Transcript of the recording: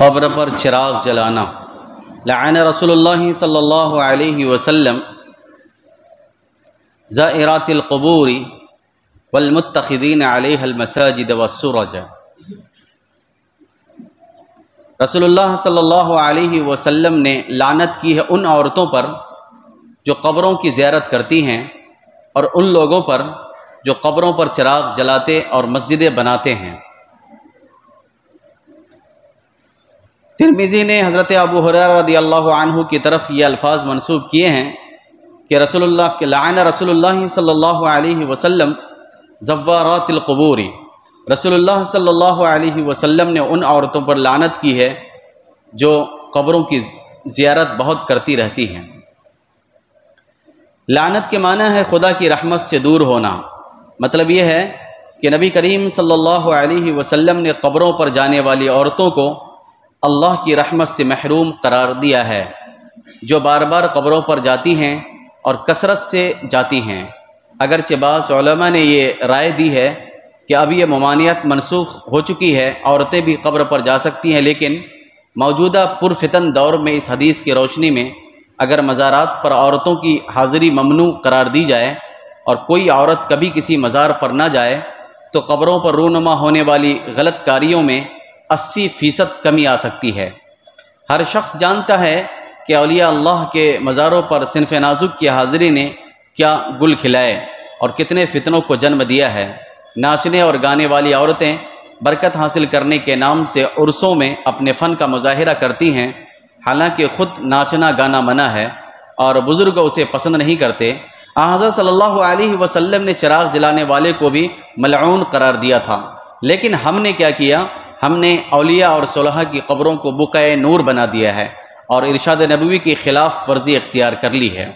قبر پر چراغ جلانا۔ لعن رسول اللہ صلی اللہ علیہ وسلم زائرات القبور والمتخذین علیہ المساجد والسرج۔ رسول اللہ صلی اللہ علیہ وسلم نے لعنت کی ہے ان عورتوں پر جو قبروں کی زیارت کرتی ہیں اور ان لوگوں پر جو قبروں پر چراغ جلاتے اور مسجدیں بناتے ہیں۔ ترمذی نے حضرت ابو ہریرہ رضی اللہ عنہ کی طرف یہ الفاظ منسوب کیے ہیں کہ لعن رسول اللہ صلی اللہ علیہ وسلم زوارات القبور۔ رسول اللہ صلی اللہ علیہ وسلم نے ان عورتوں پر لعنت کی ہے جو قبروں کی زیارت بہت کرتی رہتی ہیں۔ لعنت کے معنی ہے خدا کی رحمت سے دور ہونا۔ مطلب یہ ہے کہ نبی کریم صلی اللہ علیہ وسلم نے قبروں پر جانے والی عورتوں کو اللہ کی رحمت سے محروم قرار دیا ہے، جو بار بار قبروں پر جاتی ہیں اور کثرت سے جاتی ہیں۔ اگرچہ بعض علماء نے یہ رائے دی ہے کہ اب یہ ممانعت منسوخ ہو چکی ہے، عورتیں بھی قبر پر جا سکتی ہیں، لیکن موجودہ پرفتن دور میں اس حدیث کی روشنی میں اگر مزارات پر عورتوں کی حاضری ممنوع قرار دی جائے اور کوئی عورت کبھی کسی مزار پر نہ جائے تو قبروں پر رونما ہونے والی غلط کاریوں میں 80% کمی آ سکتی ہے۔ ہر شخص جانتا ہے کہ اولیاء اللہ کے مزاروں پر صنف نازک کی حاضری نے کیا گل کھلائے اور کتنے فتنوں کو جنم دیا ہے۔ ناچنے اور گانے والی عورتیں برکت حاصل کرنے کے نام سے عرسوں میں اپنے فن کا مظاہرہ کرتی ہیں، حالانکہ خود ناچنا گانا منع ہے اور بزرگ اسے پسند نہیں کرتے۔ حضرت صلی اللہ علیہ وسلم نے چراغ جلانے والے کو بھی ملعون قرار دیا تھا، لیکن ہم نے کیا کیا؟ ہم نے اولیاء اور صلحاء کی قبروں کو بقعۂ نور بنا دیا ہے اور ارشاد نبوی کی خلاف ورزی اختیار کر لی ہے۔